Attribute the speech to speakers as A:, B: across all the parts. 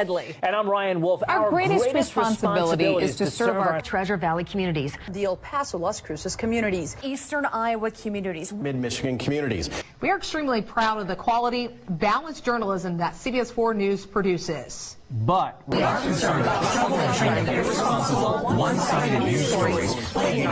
A: Headley.
B: And I'm Ryan Wolf.
C: Our greatest responsibility is to serve our
A: Treasure Valley communities,
D: the El Paso, Las Cruces communities,
A: Eastern Iowa communities,
E: Mid-Michigan communities.
F: We are extremely proud of the quality, balanced journalism that CBS 4 News produces.
G: But we are concerned about troubling and irresponsible, one-sided news stories plaguing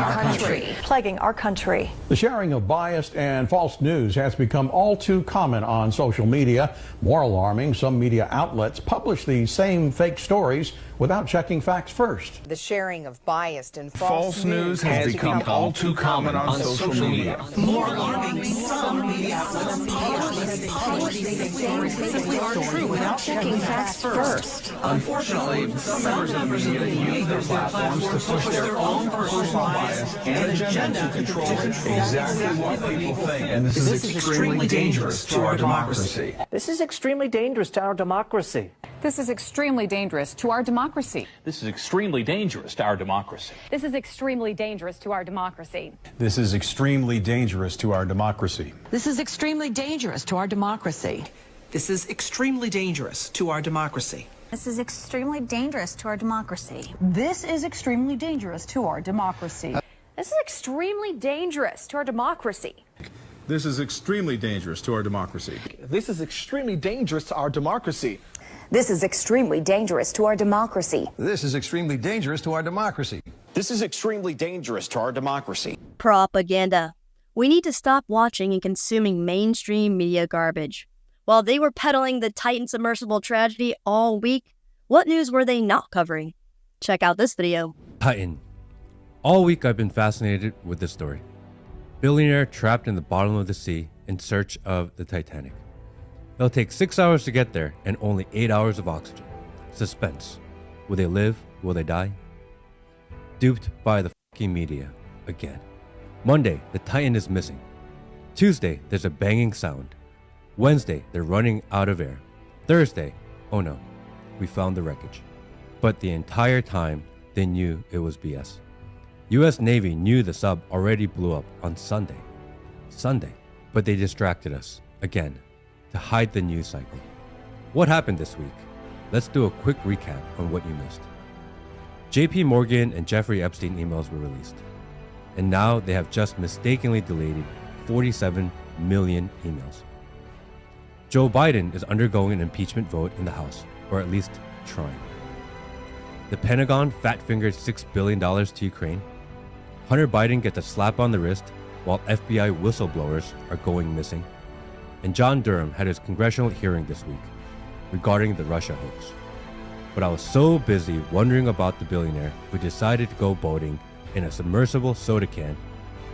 G: our country.
H: The sharing of biased and false news has become all too common on social media. More alarming, some media outlets publish these same fake stories without checking facts first.
I: The sharing of biased and
J: false news has become all too common on social media.
G: More alarming, some media outlets publish these stories simply aren't true without checking facts first. Unfortunately, some members of the media use their platforms to push their own personal bias and agenda to control exactly what people think. And this is extremely dangerous to our democracy.
B: This is extremely dangerous to our democracy.
C: This is extremely dangerous to our democracy.
K: This is extremely dangerous to our democracy.
L: This is extremely dangerous to our democracy.
M: This is extremely dangerous to our democracy.
A: This is extremely dangerous to our democracy.
G: This is extremely dangerous to our democracy.
N: This is extremely dangerous to our democracy.
D: This is extremely dangerous to our democracy.
L: This is extremely dangerous to our democracy.
J: This is extremely dangerous to our democracy.
E: This is extremely dangerous to our democracy.
N: This is extremely dangerous to our democracy.
O: This is extremely dangerous to our democracy.
E: This is extremely dangerous to our democracy.
P: Propaganda. We need to stop watching and consuming mainstream media garbage. While they were peddling the Titan submersible tragedy all week, what news were they not covering? Check out this video.
Q: Titan. All week I've been fascinated with this story. Billionaire trapped in the bottom of the sea in search of the Titanic. It'll take 6 hours to get there and only 8 hours of oxygen. Suspense. Will they live? Will they die? Duped by the fucking media again. Monday, the Titan is missing. Tuesday, there's a banging sound. Wednesday, they're running out of air. Thursday, oh no, we found the wreckage. But the entire time, they knew it was BS. US Navy knew the sub already blew up on Sunday, but they distracted us, again, to hide the news cycle. What happened this week? Let's do a quick recap on what you missed. JP Morgan and Jeffrey Epstein emails were released, and now they have just mistakenly deleted 47 million emails. Joe Biden is undergoing an impeachment vote in the House, or at least trying. The Pentagon fat-fingered $6 billion to Ukraine. Hunter Biden gets a slap on the wrist while FBI whistleblowers are going missing. And John Durham had his congressional hearing this week regarding the Russia hoax. But I was so busy wondering about the billionaire who decided to go boating in a submersible soda can,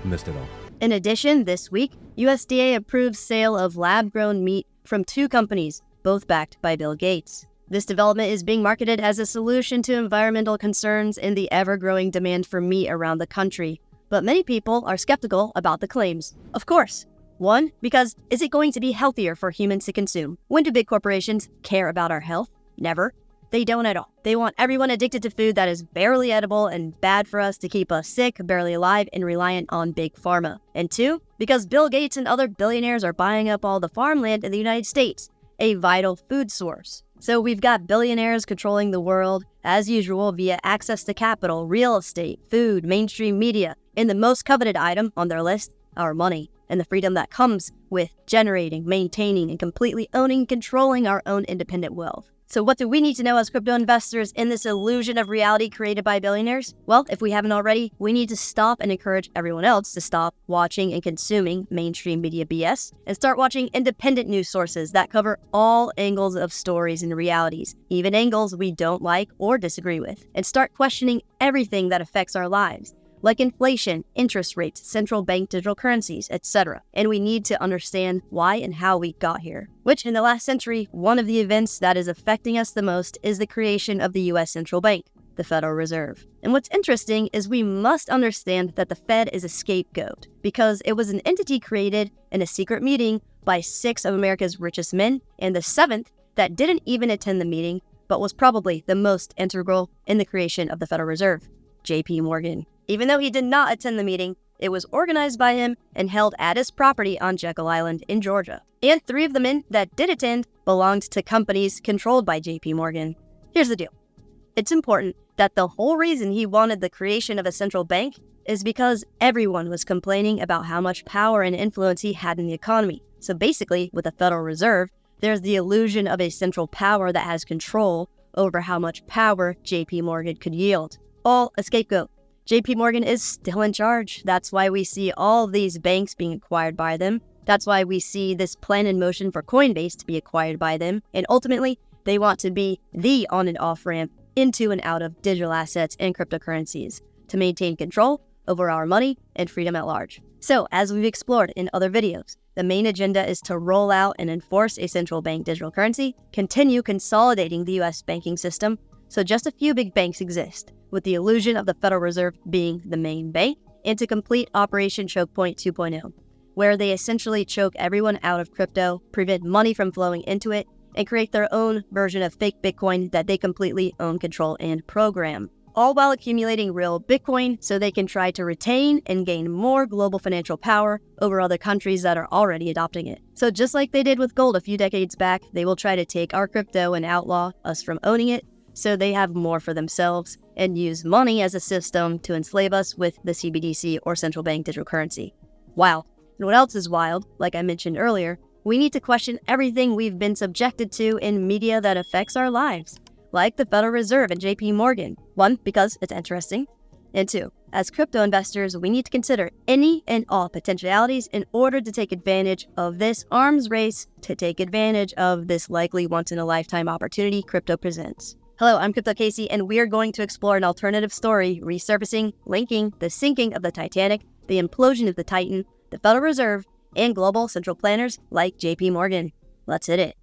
Q: I missed it all.
P: In addition, this week, USDA approved sale of lab-grown meat from 2 companies, both backed by Bill Gates. This development is being marketed as a solution to environmental concerns and the ever-growing demand for meat around the country. But many people are skeptical about the claims. Of course. 1, because is it going to be healthier for humans to consume? When do big corporations care about our health? Never. They don't at all. They want everyone addicted to food that is barely edible and bad for us to keep us sick, barely alive, and reliant on big pharma. And 2, because Bill Gates and other billionaires are buying up all the farmland in the United States, a vital food source. So we've got billionaires controlling the world, as usual, via access to capital, real estate, food, mainstream media, and the most coveted item on their list, our money, and the freedom that comes with generating, maintaining, and completely owning and controlling our own independent wealth. So what do we need to know as crypto investors in this illusion of reality created by billionaires? Well, if we haven't already, we need to stop and encourage everyone else to stop watching and consuming mainstream media BS and start watching independent news sources that cover all angles of stories and realities, even angles we don't like or disagree with, and start questioning everything that affects our lives, like inflation, interest rates, central bank digital currencies, etc. And we need to understand why and how we got here. Which, in the last century, one of the events that is affecting us the most is the creation of the US Central Bank, the Federal Reserve. And what's interesting is we must understand that the Fed is a scapegoat, because it was an entity created in a secret meeting by 6 of America's richest men, and the 7th that didn't even attend the meeting, but was probably the most integral in the creation of the Federal Reserve, JP Morgan. Even though he did not attend the meeting, it was organized by him and held at his property on Jekyll Island in Georgia. And 3 of the men that did attend belonged to companies controlled by JP Morgan. Here's the deal. It's important that the whole reason he wanted the creation of a central bank is because everyone was complaining about how much power and influence he had in the economy. So basically, with the Federal Reserve, there's the illusion of a central power that has control over how much power JP Morgan could yield. All a scapegoat. JP Morgan is still in charge. That's why we see all these banks being acquired by them. That's why we see this plan in motion for Coinbase to be acquired by them. And ultimately, they want to be the on and off ramp into and out of digital assets and cryptocurrencies to maintain control over our money and freedom at large. So, as we've explored in other videos, the main agenda is to roll out and enforce a central bank digital currency, continue consolidating the US banking system, so just a few big banks exist, with the illusion of the Federal Reserve being the main bank, and to complete Operation Choke Point 2.0, where they essentially choke everyone out of crypto, prevent money from flowing into it, and create their own version of fake Bitcoin that they completely own, control, and program, all while accumulating real Bitcoin so they can try to retain and gain more global financial power over other countries that are already adopting it. So just like they did with gold a few decades back, they will try to take our crypto and outlaw us from owning it so they have more for themselves and use money as a system to enslave us with the CBDC or central bank digital currency. Wow. And what else is wild, like I mentioned earlier, we need to question everything we've been subjected to in media that affects our lives, like the Federal Reserve and JP Morgan. 1, because it's interesting, and 2, as crypto investors, we need to consider any and all potentialities in order to take advantage of this arms race, to take advantage of this likely once-in-a-lifetime opportunity crypto presents. Hello, I'm Crypto Casey, and we are going to explore an alternative story resurfacing, linking the sinking of the Titanic, the implosion of the Titan, the Federal Reserve, and global central planners like JP Morgan. Let's hit it.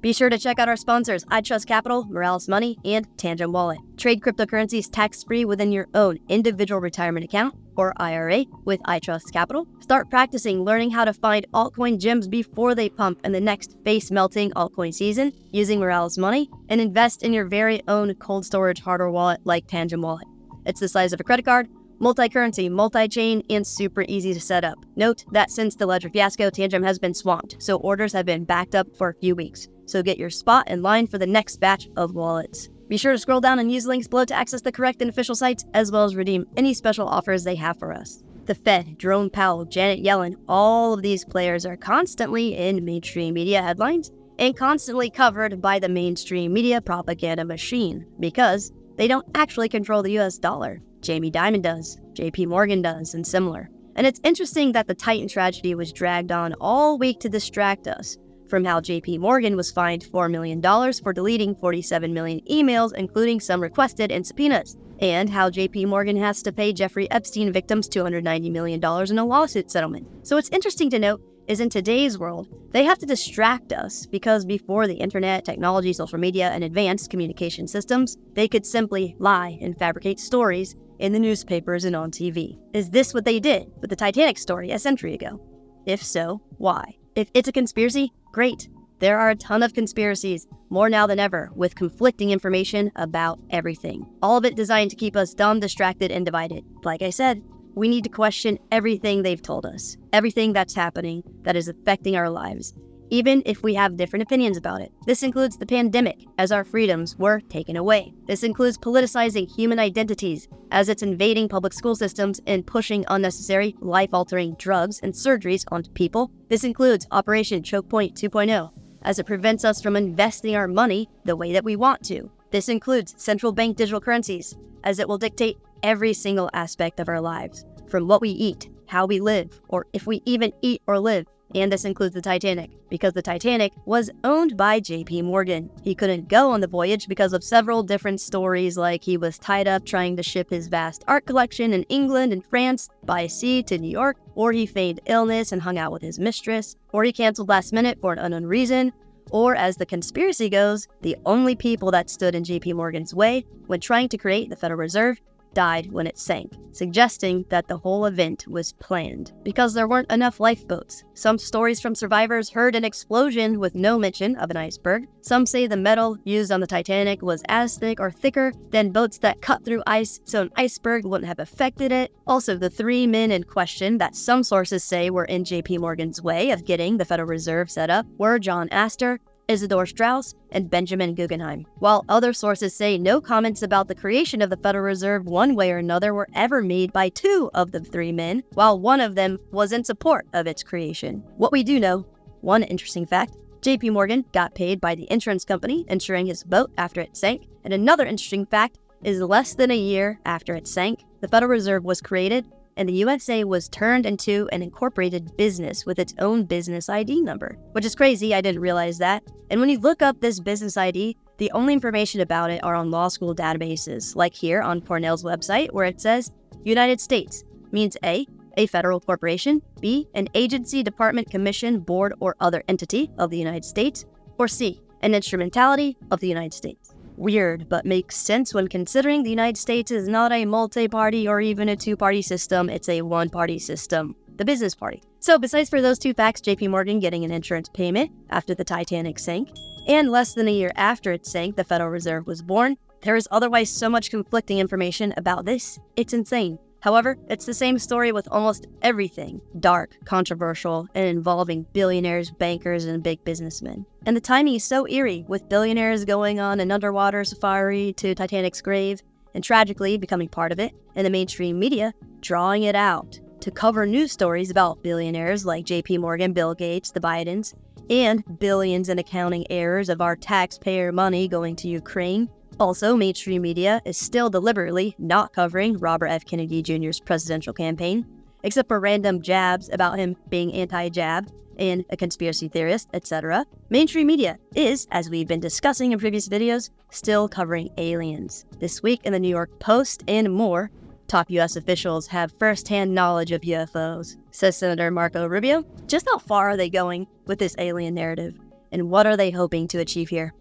P: Be sure to check out our sponsors, iTrustCapital, Morales Money, and Tangent Wallet. Trade cryptocurrencies tax-free within your own individual retirement account, or IRA, with iTrustCapital. Start practicing learning how to find altcoin gems before they pump in the next face-melting altcoin season using Morales Money, and invest in your very own cold storage hardware wallet like Tangent Wallet. It's the size of a credit card, multi-currency, multi-chain, and super easy to set up. Note that since the Ledger fiasco, Tangent has been swamped, so orders have been backed up for a few weeks. So get your spot in line for the next batch of wallets. Be sure to scroll down and use links below to access the correct and official sites, as well as redeem any special offers they have for us. The Fed, Jerome Powell, Janet Yellen, all of these players are constantly in mainstream media headlines and constantly covered by the mainstream media propaganda machine because they don't actually control the US dollar. Jamie Dimon does, JP Morgan does, and similar. And it's interesting that the Titan tragedy was dragged on all week to distract us from how JP Morgan was fined $4 million for deleting 47 million emails, including some requested and subpoenas, and how JP Morgan has to pay Jeffrey Epstein victims $290 million in a lawsuit settlement. So what's interesting to note is in today's world, they have to distract us because before the internet, technology, social media, and advanced communication systems, they could simply lie and fabricate stories in the newspapers and on TV. Is this what they did with the Titanic story a century ago? If so, why? If it's a conspiracy, great. There are a ton of conspiracies, more now than ever, with conflicting information about everything. All of it designed to keep us dumb, distracted, and divided. Like I said, we need to question everything they've told us, everything that's happening that is affecting our lives, even if we have different opinions about it. This includes the pandemic, as our freedoms were taken away. This includes politicizing human identities, as it's invading public school systems and pushing unnecessary, life-altering drugs and surgeries onto people. This includes Operation Choke Point 2.0, as it prevents us from investing our money the way that we want to. This includes central bank digital currencies, as it will dictate every single aspect of our lives, from what we eat, how we live, or if we even eat or live. And this includes the Titanic, because the Titanic was owned by JP Morgan. He couldn't go on the voyage because of several different stories, like he was tied up trying to ship his vast art collection in England and France by sea to New York, or he feigned illness and hung out with his mistress, or he canceled last minute for an unknown reason, or as the conspiracy goes, the only people that stood in JP Morgan's way when trying to create the Federal Reserve died when it sank, suggesting that the whole event was planned because there weren't enough lifeboats. Some stories from survivors heard an explosion with no mention of an iceberg. Some say the metal used on the Titanic was as thick or thicker than boats that cut through ice, so an iceberg wouldn't have affected it. Also, the 3 men in question that some sources say were in JP Morgan's way of getting the Federal Reserve set up were John Astor, Isidor Straus, and Benjamin Guggenheim. While other sources say no comments about the creation of the Federal Reserve one way or another were ever made by two of the three men, while one of them was in support of its creation. What we do know, one interesting fact, JP Morgan got paid by the insurance company insuring his boat after it sank, and another interesting fact is less than a year after it sank, the Federal Reserve was created and the USA was turned into an incorporated business with its own business ID number. Which is crazy, I didn't realize that. And when you look up this business ID, the only information about it are on law school databases, like here on Cornell's website where it says United States means A federal corporation, B, an agency, department, commission, board, or other entity of the United States, or C, an instrumentality of the United States. Weird, but makes sense when considering the United States is not a multi-party or even a two-party system, it's a one-party system, the business party. So besides for those two facts, JP Morgan getting an insurance payment after the Titanic sank, and less than a year after it sank, the Federal Reserve was born, there is otherwise so much conflicting information about this, it's insane. However, it's the same story with almost everything dark, controversial, and involving billionaires, bankers, and big businessmen. And the timing is so eerie, with billionaires going on an underwater safari to Titanic's grave, and tragically becoming part of it, and the mainstream media drawing it out to cover news stories about billionaires like JP Morgan, Bill Gates, the Bidens, and billions in accounting errors of our taxpayer money going to Ukraine. Also, mainstream media is still deliberately not covering Robert F. Kennedy Jr.'s presidential campaign, except for random jabs about him being anti-jab and a conspiracy theorist, etc. Mainstream media is, as we've been discussing in previous videos, still covering aliens. This week in the New York Post and more, top U.S. officials have first-hand knowledge of UFOs, says Senator Marco Rubio. Just how far are they going with this alien narrative, and what are they hoping to achieve here?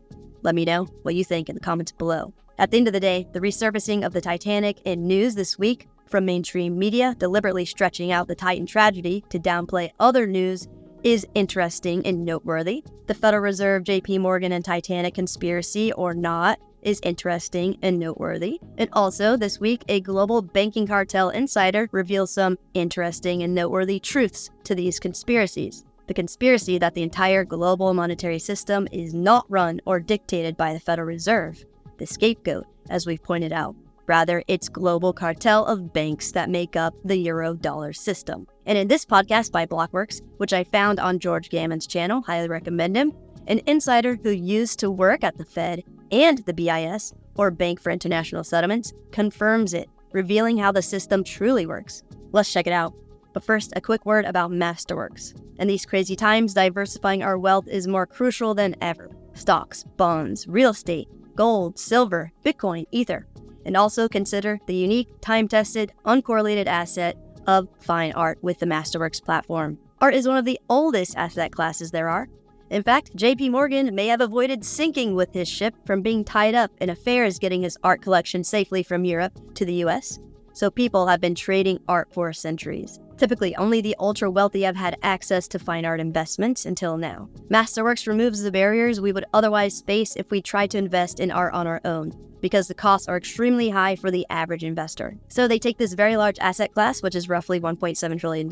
P: Let me know what you think in the comments below. At the end of the day, the resurfacing of the Titanic in news this week from mainstream media deliberately stretching out the Titan tragedy to downplay other news is interesting and noteworthy. The Federal Reserve, JP Morgan, and Titanic conspiracy or not is interesting and noteworthy. And also this week, a global banking cartel insider reveals some interesting and noteworthy truths to these conspiracies. The conspiracy that the entire global monetary system is not run or dictated by the Federal Reserve, the scapegoat, as we've pointed out. Rather, it's global cartel of banks that make up the euro-dollar system. And in this podcast by Blockworks, which I found on George Gammon's channel, highly recommend him, an insider who used to work at the Fed and the BIS, or Bank for International Settlements, confirms it, revealing how the system truly works. Let's check it out. But first, a quick word about Masterworks. In these crazy times, diversifying our wealth is more crucial than ever. Stocks, bonds, real estate, gold, silver, Bitcoin, Ether. And also consider the unique, time-tested, uncorrelated asset of fine art with the Masterworks platform. Art is one of the oldest asset classes there are. In fact, JP Morgan may have avoided sinking with his ship from being tied up in affairs getting his art collection safely from Europe to the US. So people have been trading art for centuries. Typically, only the ultra-wealthy have had access to fine art investments until now. Masterworks removes the barriers we would otherwise face if we tried to invest in art on our own, because the costs are extremely high for the average investor. So they take this very large asset class, which is roughly $1.7 trillion,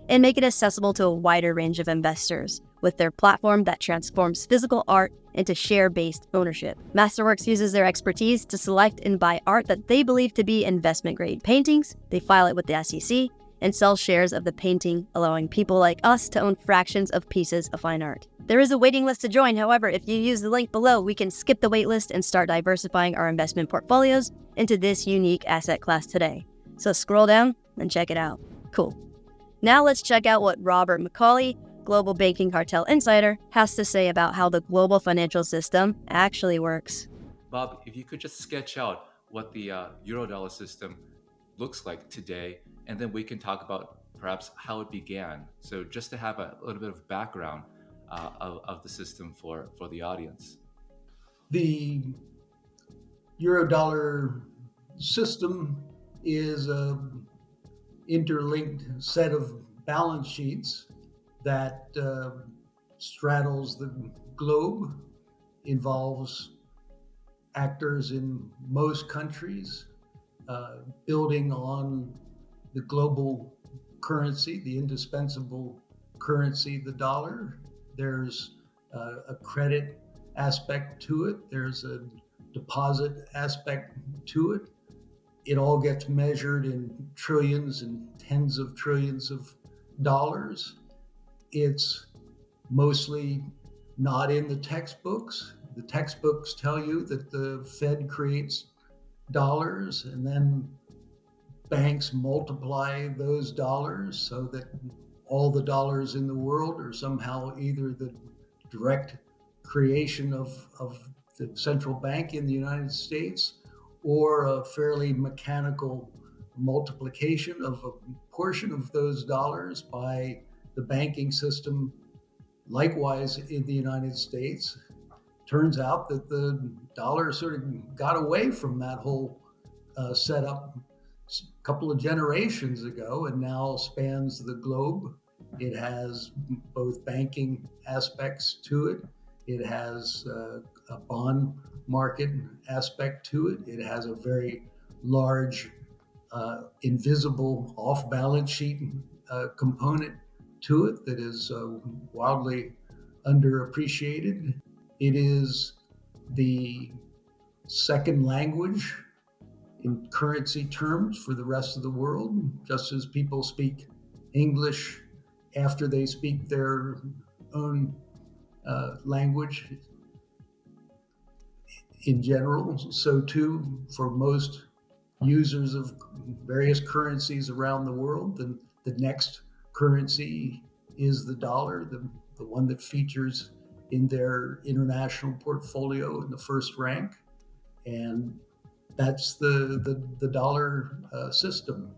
P: and make it accessible to a wider range of investors with their platform that transforms physical art into share-based ownership. Masterworks uses their expertise to select and buy art that they believe to be investment-grade paintings. They file it with the SEC and sell shares of the painting, allowing people like us to own fractions of pieces of fine art. There is a waiting list to join. However, if you use the link below, we can skip the waitlist and start diversifying our investment portfolios into this unique asset class today. So scroll down and check it out. Cool. Now let's check out what Robert McCauley, Global Banking Cartel Insider, has to say about how the global financial system actually works.
R: Bob, if you could just sketch out what the Eurodollar system looks like today, and then we can talk about perhaps how it began. So just to have a little bit of background of the system for the audience.
S: The Eurodollar system is an interlinked set of balance sheets that straddles the globe, involves actors in most countries, building on the global currency, the indispensable currency, the dollar. There's a credit aspect to it. There's a deposit aspect to it. It all gets measured in trillions and tens of trillions of dollars. It's mostly not in the textbooks. The textbooks tell you that the Fed creates dollars and then banks multiply those dollars so that all the dollars in the world are somehow either the direct creation of the central bank in the United States or a fairly mechanical multiplication of a portion of those dollars by the banking system, likewise in the United States. Turns out that the dollar sort of got away from that whole setup a couple of generations ago and now spans the globe. It has both banking aspects to it. It has a bond market aspect to it. It has a very large, invisible off-balance sheet component to it that is wildly underappreciated. It is the second language in currency terms for the rest of the world, just as people speak English after they speak their own language in general. So too, for most users of various currencies around the world, the next currency is the dollar, the one that features in their international portfolio in the first rank. And that's the dollar system.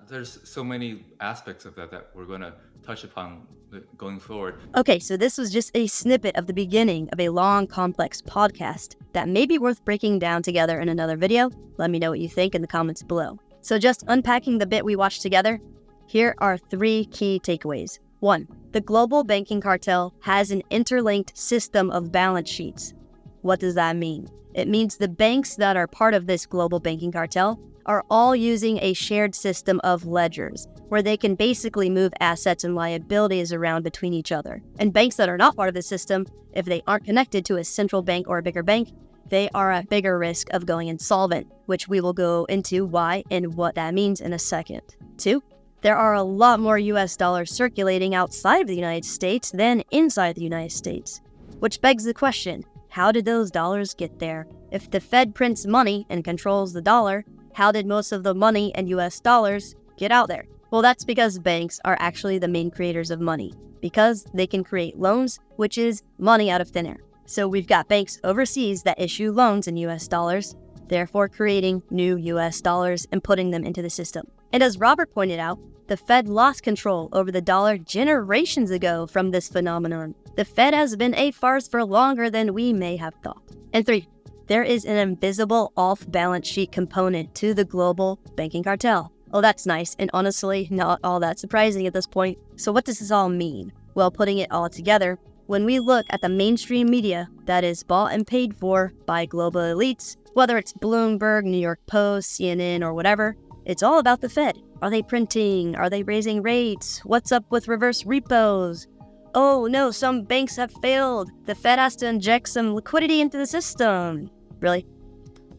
R: There's so many aspects of that we're going to touch upon going forward.
P: Okay, so this was just a snippet of the beginning of a long, complex podcast that may be worth breaking down together in another video. Let me know what you think in the comments below. So just unpacking the bit we watched together, here are 3 key takeaways. 1. The global banking cartel has an interlinked system of balance sheets. What does that mean? It means the banks that are part of this global banking cartel are all using a shared system of ledgers, where they can basically move assets and liabilities around between each other. And banks that are not part of the system, if they aren't connected to a central bank or a bigger bank, they are at bigger risk of going insolvent, which we will go into why and what that means in a second. 2. There are a lot more US dollars circulating outside of the United States than inside the United States, which begs the question, how did those dollars get there? If the Fed prints money and controls the dollar, how did most of the money and US dollars get out there? Well, that's because banks are actually the main creators of money, because they can create loans, which is money out of thin air. So we've got banks overseas that issue loans in US dollars, therefore creating new US dollars and putting them into the system. And as Robert pointed out, the Fed lost control over the dollar generations ago from this phenomenon. The Fed has been a farce for longer than we may have thought. And 3, there is an invisible off-balance sheet component to the global banking cartel. Oh, that's nice, and honestly, not all that surprising at this point. So what does this all mean? Well, putting it all together, when we look at the mainstream media that is bought and paid for by global elites, whether it's Bloomberg, New York Post, CNN, or whatever, it's all about the Fed. Are they printing? Are they raising rates? What's up with reverse repos? Oh no, some banks have failed. The Fed has to inject some liquidity into the system. Really?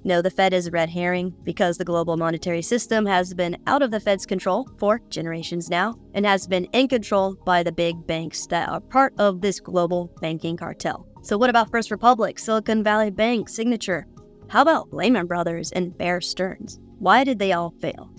P: No, the Fed is a red herring because the global monetary system has been out of the Fed's control for generations now and has been in control by the big banks that are part of this global banking cartel. So what about First Republic, Silicon Valley Bank, Signature? How about Lehman Brothers and Bear Stearns? Why did they all fail?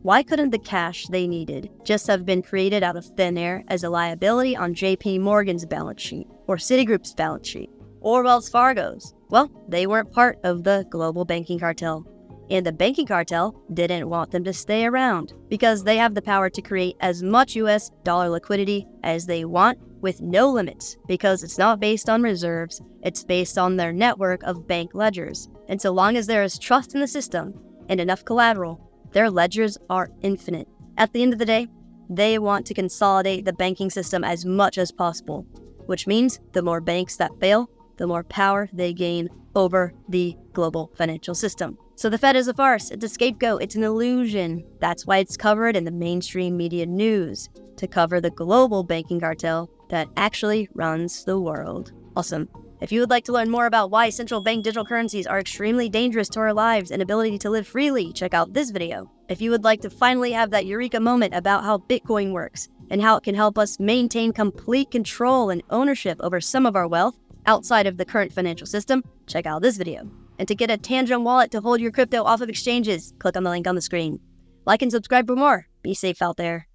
P: Why couldn't the cash they needed just have been created out of thin air as a liability on JP Morgan's balance sheet, or Citigroup's balance sheet, or Wells Fargo's? Well, they weren't part of the global banking cartel. And the banking cartel didn't want them to stay around because they have the power to create as much US dollar liquidity as they want with no limits, because it's not based on reserves, it's based on their network of bank ledgers. And so long as there is trust in the system and enough collateral, their ledgers are infinite. At the end of the day, they want to consolidate the banking system as much as possible, which means the more banks that fail, the more power they gain over the global financial system. So the Fed is a farce, it's a scapegoat, it's an illusion. That's why it's covered in the mainstream media news. To cover the global banking cartel, that actually runs the world. Awesome. If you would like to learn more about why central bank digital currencies are extremely dangerous to our lives and ability to live freely, check out this video. If you would like to finally have that eureka moment about how Bitcoin works and how it can help us maintain complete control and ownership over some of our wealth outside of the current financial system, check out this video. And to get a Tangent wallet to hold your crypto off of exchanges, click on the link on the screen. Like and subscribe for more. Be safe out there.